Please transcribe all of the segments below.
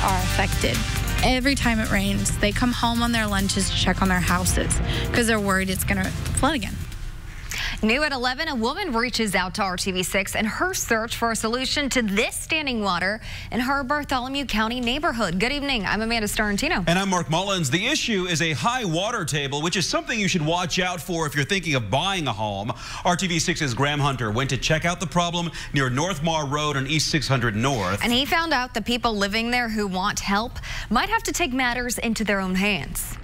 are affected. Every time it rains, they come home on their lunches to check on their houses because they're worried it's going to flood again. New at 11, a woman reaches out to RTV6 in her search for a solution to this standing water in her Bartholomew County neighborhood. Good evening. I'm Amanda Starantino. And I'm Mark Mullins. The issue is a high water table, which is something you should watch out for if you're thinking of buying a home. RTV6's Graham Hunter went to check out the problem near North Mar Road on East 600 North. And he found out the people living there who want help might have to take matters into their own hands.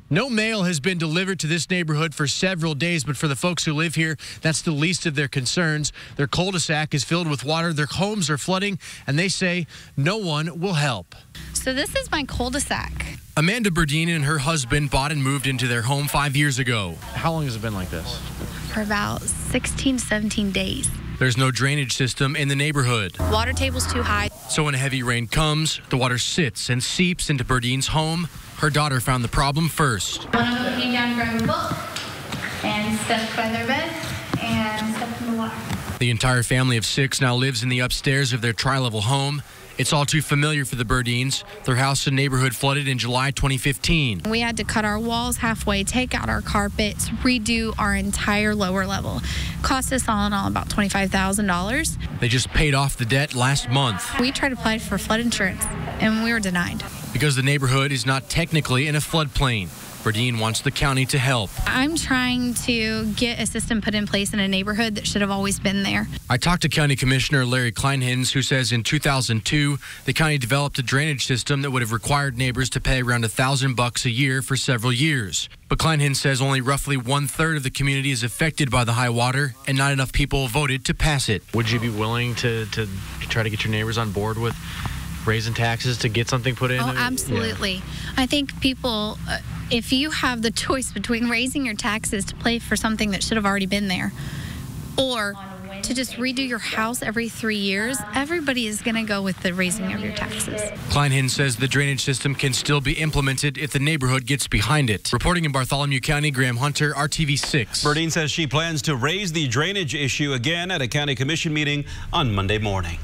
No mail has been delivered to this neighborhood for several days, but for the folks who live here, that's the least of their concerns. Their cul-de-sac is filled with water, their homes are flooding, and they say no one will help. So this is my cul-de-sac. Amanda Burdine and her husband bought and moved into their home 5 years ago. How long has it been like this? For about 16, 17 days. There's no drainage system in the neighborhood. Water table's too high. So when a heavy rain comes, the water sits and seeps into Burdine's home. Her daughter found the problem first. One of them came down to grab a book and stepped by their bed and stepped in the water. The entire family of 6 now lives in the upstairs of their tri-level home. It's all too familiar for the Burdines. Their house and neighborhood flooded in July 2015. We had to cut our walls halfway, take out our carpets, redo our entire lower level. Cost us all in all about $25,000. They just paid off the debt last month. We tried to apply for flood insurance and we were denied. Because the neighborhood is not technically in a floodplain. Burdine wants the county to help. I'm trying to get a system put in place in a neighborhood that should have always been there. I talked to County Commissioner Larry Kleinhins, who says in 2002, the county developed a drainage system that would have required neighbors to pay around $1,000 a year for several years. But Kleinhins says only roughly 1/3 of the community is affected by the high water, and not enough people voted to pass it. Would you be willing to try to get your neighbors on board with raising taxes to get something put in? Oh, absolutely. Yeah. I think people, if you have the choice between raising your taxes to pay for something that should have already been there, or to just redo your house every 3 years, everybody is going to go with the raising of your taxes. Kleinhins says the drainage system can still be implemented if the neighborhood gets behind it. Reporting in Bartholomew County, Graham Hunter, RTV6. Burdine says she plans to raise the drainage issue again at a county commission meeting on Monday morning.